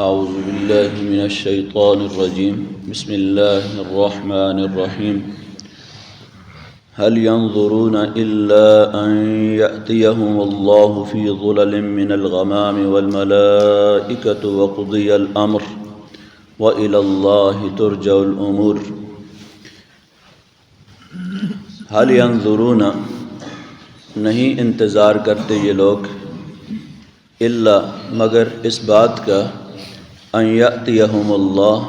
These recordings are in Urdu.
اعوذ باللہ من الشیطان الرجیم بسم اللہ الرحمن الرحیم هل ينظرون إلا أن يأتيهم الله في ظلل من الغمام والملائكة وقضي الأمر وإلى الله ترجع الأمور هل ينظرون نہیں انتظار کرتے یہ لوگ الا مگر اس بات کا ان یأتیہم اللہ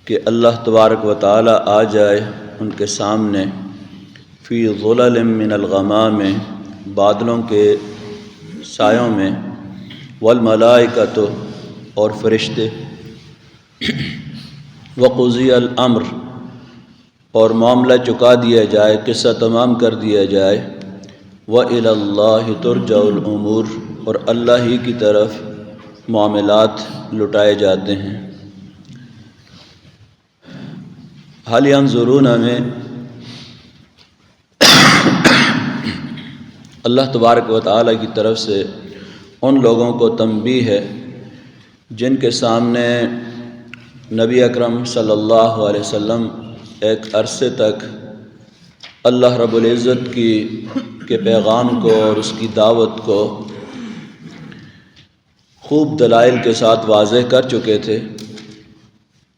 کہ اللہ تبارک و تعالی آ جائے ان کے سامنے فی ظلل من الغمام بادلوں کے سایوں میں والملائکۃ اور فرشتے وقضی الامر اور معاملہ چکا دیا جائے قصہ تمام کر دیا جائے وإلی اللہ ترجع الامور اور اللہ ہی کی طرف معاملات لٹائے جاتے ہیں۔ حل ینظرون میں اللہ تبارک و تعالیٰ کی طرف سے ان لوگوں کو تنبیہ ہے جن کے سامنے نبی اکرم صلی اللہ علیہ وسلم ایک عرصے تک اللہ رب العزت کے پیغام کو اور اس کی دعوت کو خوب دلائل کے ساتھ واضح کر چکے تھے،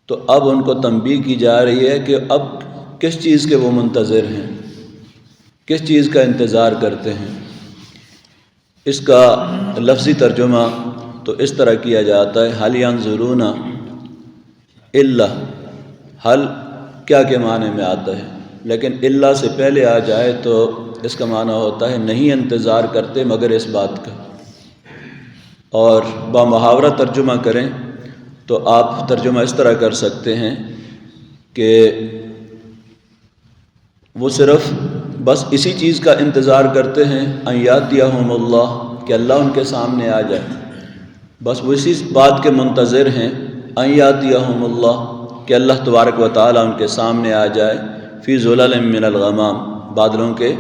تو اب ان کو تنبیہ کی جا رہی ہے کہ اب کس چیز کے وہ منتظر ہیں، کس چیز کا انتظار کرتے ہیں۔ اس کا لفظی ترجمہ تو اس طرح کیا جاتا ہے حل ینظرون الا، حل کیا کے معنی میں آتا ہے، لیکن الا سے پہلے آ جائے تو اس کا معنی ہوتا ہے نہیں انتظار کرتے مگر اس بات کا، اور بامحاورہ ترجمہ کریں تو آپ ترجمہ اس طرح کر سکتے ہیں کہ وہ صرف بس اسی چیز کا انتظار کرتے ہیں ان یاتیہم اللہ کہ اللہ ان کے سامنے آ جائے، بس وہ اسی بات کے منتظر ہیں ان یاتیہم اللہ کہ اللہ تبارک و تعالیٰ ان کے سامنے آ جائے فی ظلل من الغمام بادلوں کے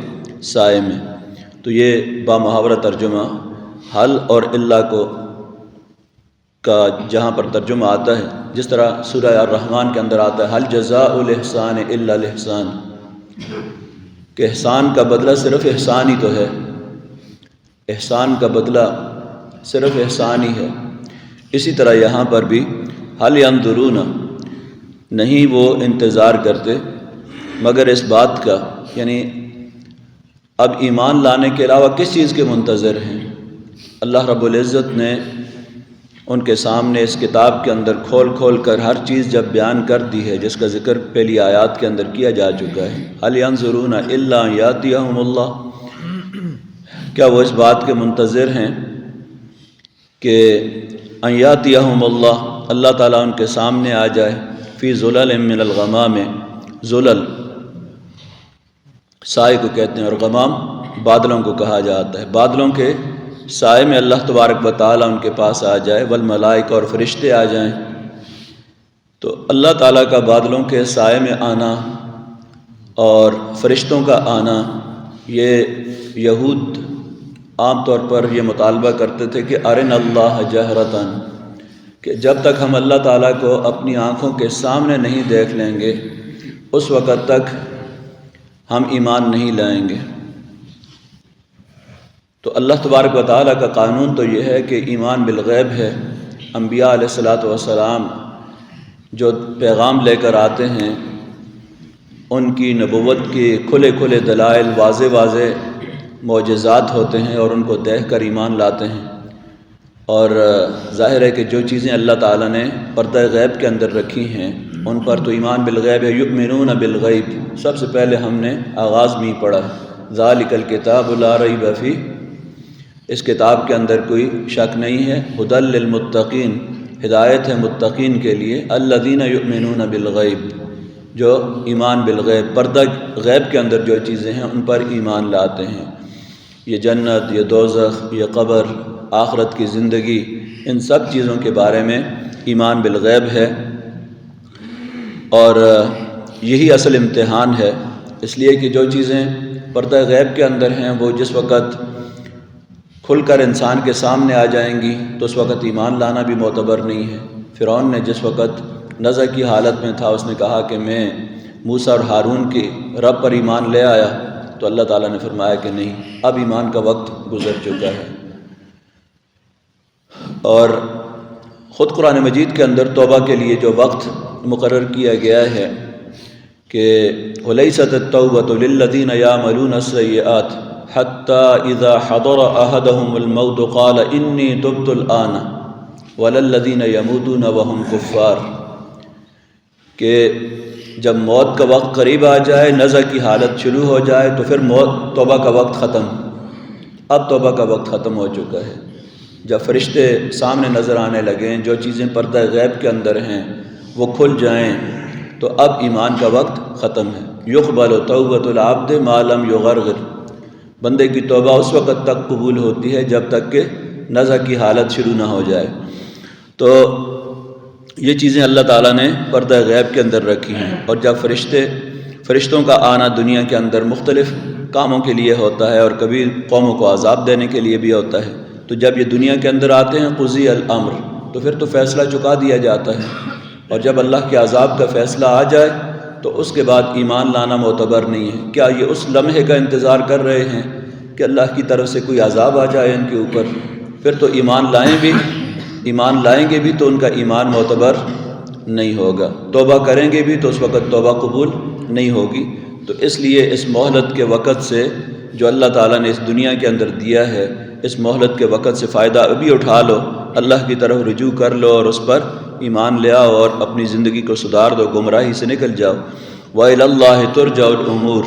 سائے میں۔ تو یہ بامحاورہ ترجمہ حل اور الا کو کا جہاں پر ترجمہ آتا ہے، جس طرح سورہ الرحمن کے اندر آتا ہے حل جزاء الاحسان الا الاحسان، کہ احسان کا بدلہ صرف احسان ہی تو ہے، احسان کا بدلہ صرف احسان ہی ہے۔ اسی طرح یہاں پر بھی حل ینظرون نہیں وہ انتظار کرتے مگر اس بات کا، یعنی اب ایمان لانے کے علاوہ کس چیز کے منتظر ہیں۔ اللہ رب العزت نے ان کے سامنے اس کتاب کے اندر کھول کھول کر ہر چیز جب بیان کر دی ہے، جس کا ذکر پہلی آیات کے اندر کیا جا چکا ہے، حل ینظرون الا ان یاتیہم اللہ، کیا وہ اس بات کے منتظر ہیں کہ ان یاتیہم اللہ، اللہ تعالیٰ ان کے سامنے آ جائے فی ظلل من الغمام، ظلل سائے کو کہتے ہیں اور غمام بادلوں کو کہا جاتا ہے، بادلوں کے سائے میں اللہ تبارک و تعالیٰ ان کے پاس آ جائے والملائکہ اور فرشتے آ جائیں۔ تو اللہ تعالیٰ کا بادلوں کے سائے میں آنا اور فرشتوں کا آنا، یہ یہود عام طور پر یہ مطالبہ کرتے تھے کہ ارنا اللہ جہرتاً، کہ جب تک ہم اللہ تعالیٰ کو اپنی آنکھوں کے سامنے نہیں دیکھ لیں گے اس وقت تک ہم ایمان نہیں لائیں گے۔ تو اللہ تبارک و تعالیٰ کا قانون تو یہ ہے کہ ایمان بالغیب ہے۔ انبیاء علیہ الصلاۃ والسلام جو پیغام لے کر آتے ہیں ان کی نبوت کے کھلے کھلے دلائل، واضح واضح معجزات ہوتے ہیں اور ان کو دیکھ کر ایمان لاتے ہیں، اور ظاہر ہے کہ جو چیزیں اللہ تعالیٰ نے پردہ غیب کے اندر رکھی ہیں ان پر تو ایمان بالغیب ہے۔ یؤمنون بالغیب سب سے پہلے ہم نے آغاز میں ہی پڑھا، ذالک الکتاب لا ریب فیہ، اس کتاب کے اندر کوئی شک نہیں ہے، ھدی للمتقین، ہدایت ہے متقین کے لیے، الذین یؤمنون بالغیب، جو ایمان بالغیب، پردہ غیب کے اندر جو چیزیں ہیں ان پر ایمان لاتے ہیں۔ یہ جنت، یہ دوزخ، یہ قبر، آخرت کی زندگی، ان سب چیزوں کے بارے میں ایمان بالغیب ہے، اور یہی اصل امتحان ہے، اس لیے کہ جو چیزیں پردہ غیب کے اندر ہیں وہ جس وقت کھل کر انسان کے سامنے آ جائیں گی تو اس وقت ایمان لانا بھی معتبر نہیں ہے۔ فرعون نے جس وقت نزع کی حالت میں تھا، اس نے کہا کہ میں موسیٰ اور ہارون کے رب پر ایمان لے آیا، تو اللہ تعالیٰ نے فرمایا کہ نہیں، اب ایمان کا وقت گزر چکا ہے۔ اور خود قرآن مجید کے اندر توبہ کے لیے جو وقت مقرر کیا گیا ہے کہ وَلَيْسَتِ التَّوْبَةُ لِلَّذِينَ يَعْمَلُونَ السَّيِّئَاتِ حَتَّى إِذَا حَضَرَ أَحَدَهُمُ الْمَوْتُ قَالَ إِنِّي تُبْتُ الْآنَ وَلَا الَّذِينَ يَمُوتُونَ وَهُمْ كُفَّارٌ، کہ جب موت کا وقت قریب آ جائے، نزع کی حالت شروع ہو جائے، تو پھر توبہ کا وقت ختم۔ اب توبہ کا وقت ختم ہو چکا ہے۔ جب فرشتے سامنے نظر آنے لگیں، جو چیزیں پردہ غیب کے اندر ہیں وہ کھل جائیں، تو اب ایمان کا وقت ختم ہے۔ یقبل توبۃ العبد ما لم یغرغر، بندے کی توبہ اس وقت تک قبول ہوتی ہے جب تک کہ نزع کی حالت شروع نہ ہو جائے۔ تو یہ چیزیں اللہ تعالیٰ نے پردہ غیب کے اندر رکھی ہیں۔ اور جب فرشتوں کا آنا دنیا کے اندر مختلف کاموں کے لیے ہوتا ہے، اور کبھی قوموں کو عذاب دینے کے لیے بھی ہوتا ہے، تو جب یہ دنیا کے اندر آتے ہیں قضی الامر، تو پھر تو فیصلہ چکا دیا جاتا ہے۔ اور جب اللہ کے عذاب کا فیصلہ آ جائے تو اس کے بعد ایمان لانا معتبر نہیں ہے۔ کیا یہ اس لمحے کا انتظار کر رہے ہیں کہ اللہ کی طرف سے کوئی عذاب آ جائے ان کے اوپر؟ پھر تو ایمان لائیں گے بھی تو ان کا ایمان معتبر نہیں ہوگا، توبہ کریں گے بھی تو اس وقت توبہ قبول نہیں ہوگی۔ تو اس لیے اس مہلت کے وقت سے جو اللہ تعالیٰ نے اس دنیا کے اندر دیا ہے، اس مہلت کے وقت سے فائدہ ابھی اٹھا لو، اللہ کی طرف رجوع کر لو اور اس پر ایمان لے آؤ اور اپنی زندگی کو سدھار دو، گمراہی سے نکل جاؤ۔ وَإِلَى اللَّهِ تُرْجَعُ الْأُمُورُ،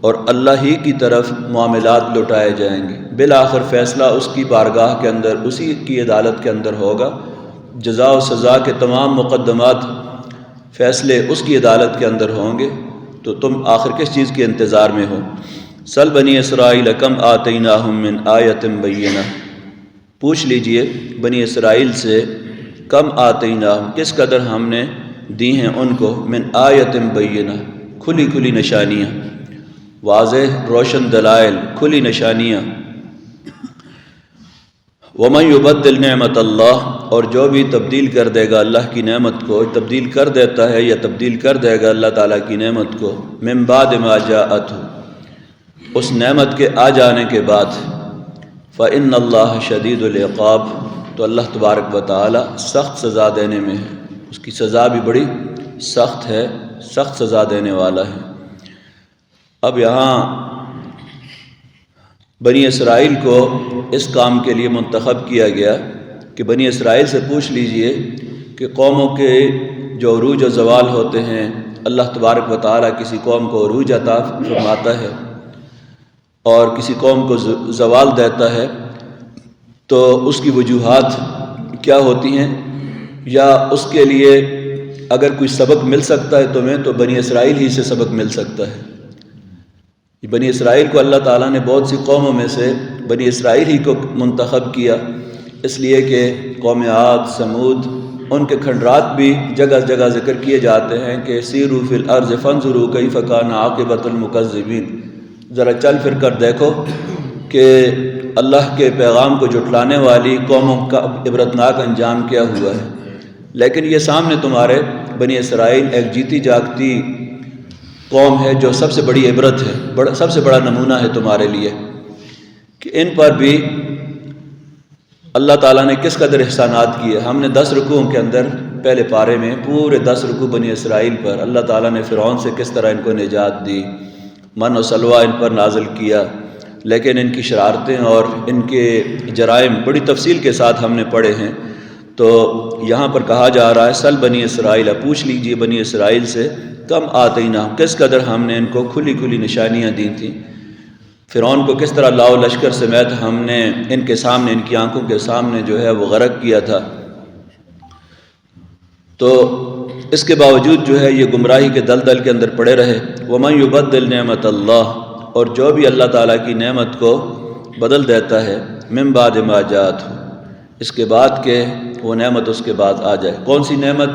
اور اللہ ہی کی طرف معاملات لوٹائے جائیں گے۔ بالآخر فیصلہ اس کی بارگاہ کے اندر، اسی کی عدالت کے اندر ہوگا۔ جزا و سزا کے تمام مقدمات، فیصلے اس کی عدالت کے اندر ہوں گے۔ تو تم آخر کس چیز کے انتظار میں ہو؟ سل بنی اسرائیل کم آتیناہم من آیۃ بینہ، پوچھ لیجئے بنی اسرائیل سے، کم آتیناہم، کس قدر ہم نے دی ہیں ان کو، من آیۃ بینہ، کھلی کھلی نشانیاں، واضح روشن دلائل، کھلی نشانیاں۔ وَمَن يُبَدِّلْ نِعْمَتَ اللَّهِ، اور جو بھی تبدیل کر دے گا اللہ کی نعمت کو، تبدیل کر دیتا ہے یا تبدیل کر دے گا اللہ تعالیٰ کی نعمت کو، مِن بَعْدِ مَا جَاءَتْهُ، اس نعمت کے آ جانے کے بعد، فَإِنَّ اللَّهَ شَدِيدُ الْعِقَابِ، تو اللہ تبارک و تعالیٰ سخت سزا دینے میں ہے، اس کی سزا بھی بڑی سخت ہے، سخت سزا دینے والا ہے۔ اب یہاں بنی اسرائیل کو اس کام کے لیے منتخب کیا گیا کہ بنی اسرائیل سے پوچھ لیجئے کہ قوموں کے جو عروج و زوال ہوتے ہیں، اللہ تبارک و تعالیٰ کسی قوم کو عروج عطا فرماتا ہے اور کسی قوم کو زوال دیتا ہے، تو اس کی وجوہات کیا ہوتی ہیں، یا اس کے لیے اگر کوئی سبق مل سکتا ہے تمہیں تو بنی اسرائیل ہی سے سبق مل سکتا ہے۔ بنی اسرائیل کو اللہ تعالیٰ نے بہت سی قوموں میں سے بنی اسرائیل ہی کو منتخب کیا، اس لیے کہ قوم عاد، سمود، ان کے کھنڈرات بھی جگہ جگہ ذکر کیے جاتے ہیں کہ سیروا فی الارض فانظروا کیف کان عاقبۃ المکذبین، ذرا چل پھر کر دیکھو کہ اللہ کے پیغام کو جھٹلانے والی قوموں کا عبرتناک انجام کیا ہوا ہے۔ لیکن یہ سامنے تمہارے بنی اسرائیل ایک جیتی جاگتی قوم ہے جو سب سے بڑی عبرت ہے، سب سے بڑا نمونہ ہے تمہارے لیے کہ ان پر بھی اللہ تعالیٰ نے کس قدر احسانات کیے۔ ہم نے 10 رکوعوں کے اندر پہلے پارے میں پورے 10 رکوع بنی اسرائیل پر اللہ تعالیٰ نے فرعون سے کس طرح ان کو نجات دی، من و سلوہ ان پر نازل کیا، لیکن ان کی شرارتیں اور ان کے جرائم بڑی تفصیل کے ساتھ ہم نے پڑھے ہیں۔ تو یہاں پر کہا جا رہا ہے سل بنی اسرائیل، پوچھ لیجئے بنی اسرائیل سے، کم آتینا، کس قدر ہم نے ان کو کھلی کھلی نشانیاں دی تھیں، فرعون کو کس طرح لاؤ لشکر سمیت ہم نے ان کے سامنے، ان کی آنکھوں کے سامنے جو ہے وہ غرق کیا تھا۔ تو اس کے باوجود جو ہے یہ گمراہی کے دلدل کے اندر پڑے رہے۔ وَمَن يُبَدِّلْ نِعْمَةَ اللَّهِ، اور جو بھی اللہ تعالیٰ کی نعمت کو بدل دیتا ہے، مِن بَعْدِ مَا جَاءَتْهُ، اس کے بعد کہ وہ نعمت اس کے بعد آ جائے۔ کون سی نعمت؟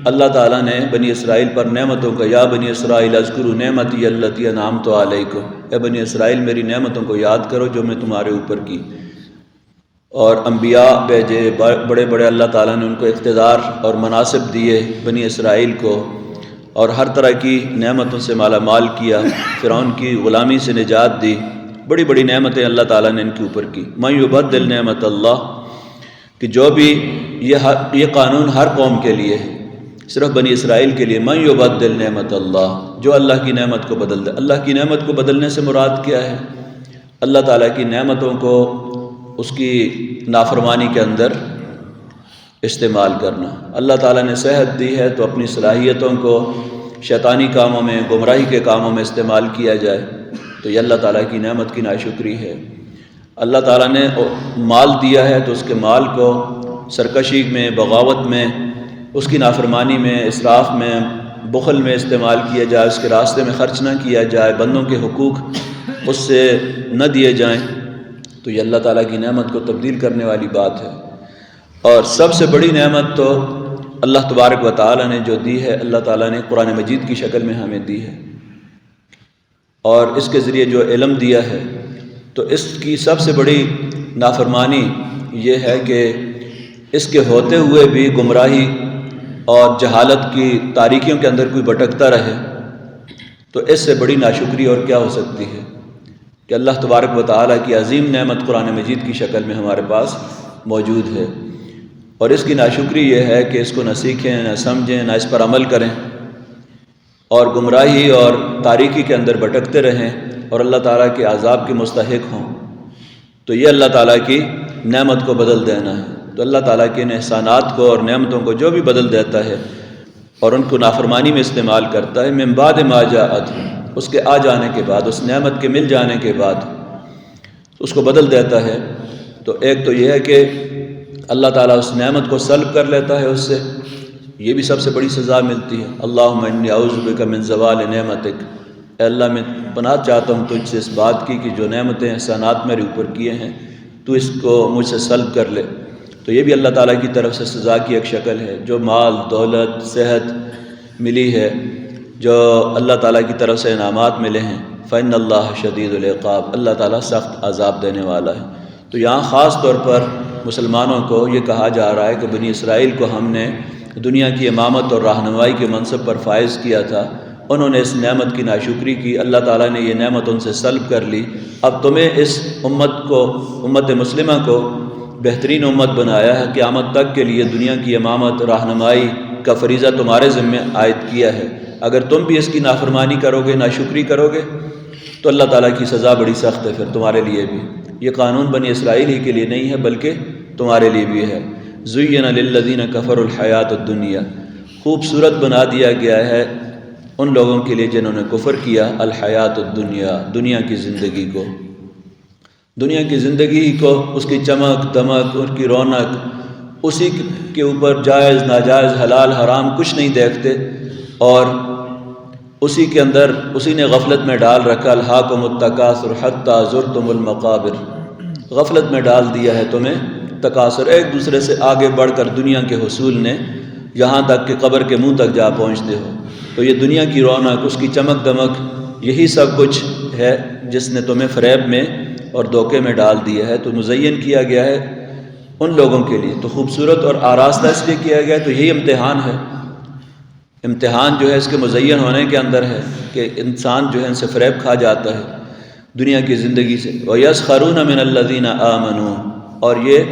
اللہ تعالیٰ نے بنی اسرائیل پر نعمتوں کا، یا بنی اسرائیل اذکروا نعمتی التی انعمت علیکم، اے بنی اسرائیل میری نعمتوں کو یاد کرو جو میں تمہارے اوپر کی۔ اور انبیاء بھیجے، بڑے بڑے اللہ تعالیٰ نے ان کو اقتدار اور مناصب دیے بنی اسرائیل کو، اور ہر طرح کی نعمتوں سے مالا مال کیا، فرعون کی غلامی سے نجات دی، بڑی بڑی نعمتیں اللہ تعالیٰ نے ان کے اوپر کی۔ من یبدل نعمت اللہ، کہ جو بھی یہ قانون ہر قوم کے لیے ہے، صرف بنی اسرائیل کے لیے، من یبدل نعمت اللہ، جو اللہ کی نعمت کو بدل دے۔ اللہ کی نعمت کو بدلنے سے مراد کیا ہے؟ اللہ تعالیٰ کی نعمتوں کو اس کی نافرمانی کے اندر استعمال کرنا۔ اللہ تعالیٰ نے صحت دی ہے تو اپنی صلاحیتوں کو شیطانی کاموں میں، گمراہی کے کاموں میں استعمال کیا جائے تو یہ اللہ تعالیٰ کی نعمت کی ناشکری ہے۔ اللہ تعالیٰ نے مال دیا ہے تو اس کے مال کو سرکشی میں، بغاوت میں، اس کی نافرمانی میں، اسراف میں، بخل میں استعمال کیا جائے، اس کے راستے میں خرچ نہ کیا جائے، بندوں کے حقوق اس سے نہ دیے جائیں، تو یہ اللہ تعالیٰ کی نعمت کو تبدیل کرنے والی بات ہے۔ اور سب سے بڑی نعمت تو اللہ تبارک و تعالیٰ نے جو دی ہے، اللہ تعالیٰ نے قرآن مجید کی شکل میں ہمیں دی ہے، اور اس کے ذریعے جو علم دیا ہے، تو اس کی سب سے بڑی نافرمانی یہ ہے کہ اس کے ہوتے ہوئے بھی گمراہی اور جہالت کی تاریکیوں کے اندر کوئی بھٹکتا رہے، تو اس سے بڑی ناشکری اور کیا ہو سکتی ہے کہ اللہ تبارک و تعالیٰ کی عظیم نعمت قرآن مجید کی شکل میں ہمارے پاس موجود ہے، اور اس کی ناشکری یہ ہے کہ اس کو نہ سیکھیں، نہ سمجھیں، نہ اس پر عمل کریں، اور گمراہی اور تاریکی کے اندر بھٹکتے رہیں اور اللہ تعالیٰ کے عذاب کے مستحق ہوں، تو یہ اللہ تعالیٰ کی نعمت کو بدل دینا ہے۔ تو اللہ تعالیٰ کے ان احسانات کو اور نعمتوں کو جو بھی بدل دیتا ہے اور ان کو نافرمانی میں استعمال کرتا ہے، من بعد ما جاءت، اس کے آ جانے کے بعد، اس نعمت کے مل جانے کے بعد اس کو بدل دیتا ہے، تو ایک تو یہ ہے کہ اللہ تعالیٰ اس نعمت کو سلب کر لیتا ہے اس سے، یہ بھی سب سے بڑی سزا ملتی ہے۔ اللہم انی اعوذ بک من زوال نعمتک، اے اللہ میں پناہ چاہتا ہوں تجھ سے اس بات کی کہ جو نعمتیں احسانات میرے اوپر کیے ہیں تو اس کو مجھ سے سلب کر لے۔ تو یہ بھی اللہ تعالیٰ کی طرف سے سزا کی ایک شکل ہے۔ جو مال، دولت، صحت ملی ہے، جو اللہ تعالیٰ کی طرف سے انعامات ملے ہیں، فإن اللہ شدید العقاب، اللہ تعالیٰ سخت عذاب دینے والا ہے۔ تو یہاں خاص طور پر مسلمانوں کو یہ کہا جا رہا ہے کہ بنی اسرائیل کو ہم نے دنیا کی امامت اور رہنمائی کے منصب پر فائز کیا تھا، انہوں نے اس نعمت کی ناشکری کی، اللہ تعالیٰ نے یہ نعمت ان سے سلب کر لی، اب تمہیں اس امت مسلمہ کو بہترین امت بنایا ہے، قیامت تک کے لیے دنیا کی امامت، رہنمائی کا فریضہ تمہارے ذمہ عائد کیا ہے، اگر تم بھی اس کی نافرمانی کرو گے، ناشکری کرو گے تو اللہ تعالیٰ کی سزا بڑی سخت ہے پھر تمہارے لیے بھی۔ یہ قانون بنی اسرائیل ہی کے لیے نہیں ہے بلکہ تمہارے لیے بھی ہے۔ زُيِّنَ لِلَّذِينَ كَفَرُوا الْحَيَاةُ الدُّنْيَا، خوبصورت بنا دیا گیا ہے ان لوگوں کے لیے جنہوں نے کفر کیا، الحیات الدنیا، دنیا کی زندگی کو، دنیا کی زندگی کو، اس کی چمک دمک، اس کی رونق، اسی کے اوپر جائز ناجائز حلال حرام کچھ نہیں دیکھتے، اور اسی کے اندر اسی نے غفلت میں ڈال رکھا، الہاکم التکاثر حتی زرتم المقابر، غفلت میں ڈال دیا ہے تمہیں تکاثر، ایک دوسرے سے آگے بڑھ کر دنیا کے حصول نے، یہاں تک کہ قبر کے منہ تک جا پہنچتے ہو۔ تو یہ دنیا کی رونق، اس کی چمک دمک، یہی سب کچھ ہے جس نے تمہیں فریب میں اور دھوکے میں ڈال دیا ہے۔ تو مزین کیا گیا ہے ان لوگوں کے لیے، تو خوبصورت اور آراستہ اس لیے کیا گیا ہے، تو یہی امتحان ہے۔ امتحان جو ہے اس کے مزین ہونے کے اندر ہے کہ انسان جو ہے ان سے فریب کھا جاتا ہے دنیا کی زندگی سے۔ وَيَسْخَرُونَ مِنَ الَّذِينَ آمَنُوا، اور یہ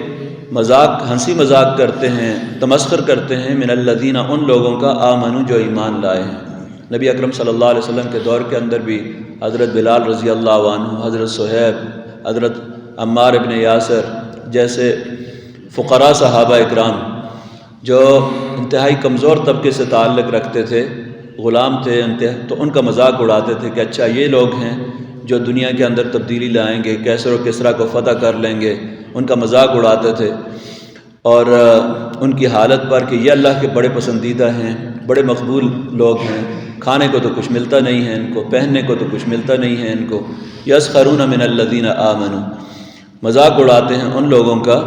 مذاق، ہنسی مذاق کرتے ہیں، تمسخر کرتے ہیں، من الذین، ان لوگوں کا، آمنو، جو ایمان لائے ہیں۔ نبی اکرم صلی اللہ علیہ وسلم کے دور کے اندر بھی حضرت بلال رضی اللہ عنہ، حضرت صہیب، حضرت عمار ابن یاسر جیسے فقراء صحابہ اکرام جو انتہائی کمزور طبقے سے تعلق رکھتے تھے، غلام تھے تو ان کا مذاق اڑاتے تھے کہ اچھا یہ لوگ ہیں جو دنیا کے اندر تبدیلی لائیں گے، کیسر و کسریٰ کو فتح کر لیں گے، ان کا مذاق اڑاتے تھے، اور ان کی حالت پر کہ یہ اللہ کے بڑے پسندیدہ ہیں، بڑے مقبول لوگ ہیں، کھانے کو تو کچھ ملتا نہیں ہے ان کو، پہننے کو تو کچھ ملتا نہیں ہے ان کو۔ یسخرون من الذین آمنوا، مذاق اڑاتے ہیں ان لوگوں کا،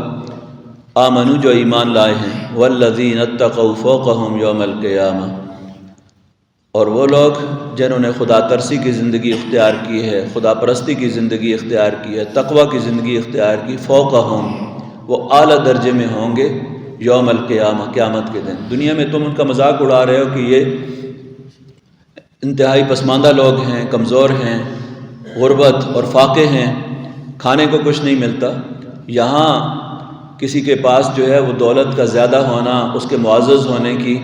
آمنو، جو ایمان لائے ہیں، والذین اتقوا فوقہم یوم القیامہ، اور وہ لوگ جنہوں نے خدا ترسی کی زندگی اختیار کی ہے، خدا پرستی کی زندگی اختیار کی ہے، تقوی کی زندگی اختیار کی، فوقہم، وہ اعلیٰ درجے میں ہوں گے یوم القیامہ، قیامت کے دن۔ دنیا میں تم ان کا مذاق اڑا رہے ہو کہ یہ انتہائی پسماندہ لوگ ہیں، کمزور ہیں، غربت اور فاقے ہیں، کھانے کو کچھ نہیں ملتا۔ یہاں کسی کے پاس جو ہے وہ دولت کا زیادہ ہونا اس کے معزز ہونے کی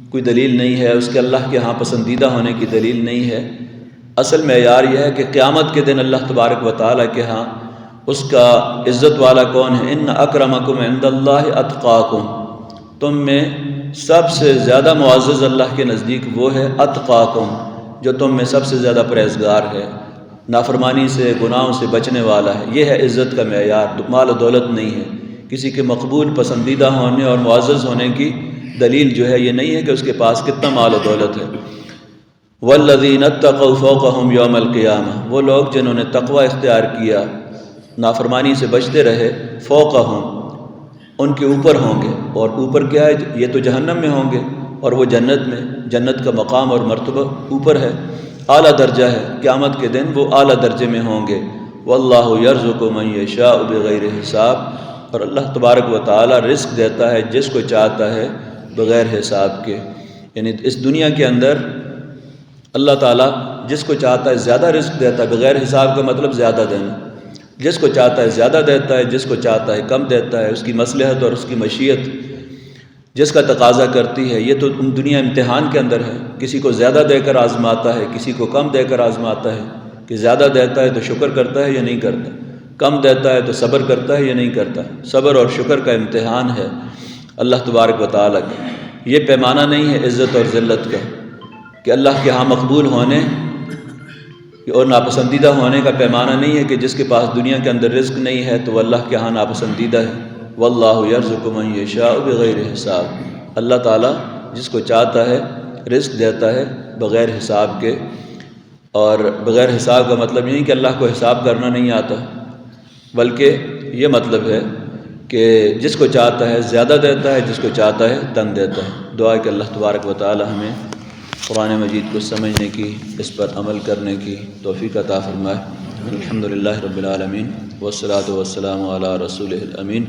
کوئی دلیل نہیں ہے، اس کے اللہ کے ہاں پسندیدہ ہونے کی دلیل نہیں ہے۔ اصل معیار یہ ہے کہ قیامت کے دن اللہ تبارک و تعالیٰ کے ہاں اس کا عزت والا کون ہے؟ ان اکرمکم عند اللہ اتقاکم، تم میں سب سے زیادہ معزز اللہ کے نزدیک وہ ہے اتقاکم، جو تم میں سب سے زیادہ پرہیزگار ہے، نافرمانی سے، گناہوں سے بچنے والا ہے۔ یہ ہے عزت کا معیار، مال و دولت نہیں ہے۔ کسی کے مقبول، پسندیدہ ہونے اور معزز ہونے کی دلیل جو ہے یہ نہیں ہے کہ اس کے پاس کتنا مال و دولت ہے۔ والذین اتقوا فوقہم یوم القیامہ، وہ لوگ جنہوں نے تقوی اختیار کیا، نافرمانی سے بچتے رہے، فوقہم، ان کے اوپر ہوں گے۔ اور اوپر کیا ہے؟ یہ تو جہنم میں ہوں گے، اور وہ جنت میں، جنت کا مقام اور مرتبہ اوپر ہے، اعلیٰ درجہ ہے۔ قیامت کے دن وہ اعلیٰ درجے میں ہوں گے۔ واللہ یرزق من یشاء بغیر حساب، اور اللہ تبارک و تعالی رزق دیتا ہے جس کو چاہتا ہے بغیر حساب کے۔ یعنی اس دنیا کے اندر اللہ تعالیٰ جس کو چاہتا ہے زیادہ رزق دیتا ہے، بغیر حساب کا مطلب زیادہ دینا۔ جس کو چاہتا ہے زیادہ دیتا ہے، جس کو چاہتا ہے کم دیتا ہے، اس کی مصلحت اور اس کی مشیت جس کا تقاضا کرتی ہے۔ یہ تو دنیا امتحان کے اندر ہے، کسی کو زیادہ دے کر آزماتا ہے، کسی کو کم دے کر آزماتا ہے، کہ زیادہ دیتا ہے تو شکر کرتا ہے یا نہیں کرتا، کم دیتا ہے تو صبر کرتا ہے یا نہیں کرتا۔ صبر اور شکر کا امتحان ہے اللہ تبارک و تعالیٰ کا۔ یہ پیمانہ نہیں ہے عزت اور ذلت کا کہ اللہ کے ہاں مقبول ہونے اور ناپسندیدہ ہونے کا پیمانہ نہیں ہے کہ جس کے پاس دنیا کے اندر رزق نہیں ہے تو وہ اللہ کے ہاں ناپسندیدہ ہے۔ واللہ یرزق من یشاء بغیر حساب، اللہ تعالیٰ جس کو چاہتا ہے رزق دیتا ہے بغیر حساب کے۔ اور بغیر حساب کا مطلب یہ نہیں کہ اللہ کو حساب کرنا نہیں آتا، بلکہ یہ مطلب ہے کہ جس کو چاہتا ہے زیادہ دیتا ہے، جس کو چاہتا ہے کم دیتا ہے۔ دعا کہ اللہ تبارک و تعالی ہمیں قرآن مجید کو سمجھنے کی، اس پر عمل کرنے کی توفیق عطا فرمائے۔ الحمدللہ رب العالمین والصلاة والسلام علی رسولہ الامین۔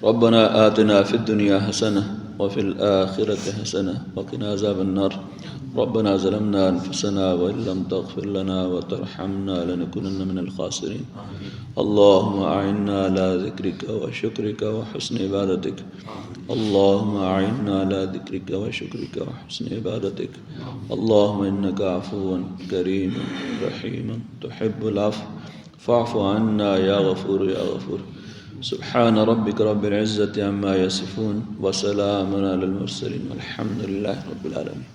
ربنا آتنا فی الدنیا حسنہ وفی الآخرۃ حسنہ وقنا عذاب النار۔ ربنا ظلمنا انفسنا وان لم تغفر لنا وترحمنا لنكونن من الخاسرین۔ اللهم اعنا على ذکرک وشکرک وحسن عبادتک۔ اللهم اعنا على ذکرک وشکرک وحسن عبادتک۔ اللهم انک عفو کریم رحیم تحب العفو فاعف عنا یا غفور یا غفور۔ سبحان ربک رب العزة عما یصفون وسلام علی المرسلین والحمد للہ رب العالمین۔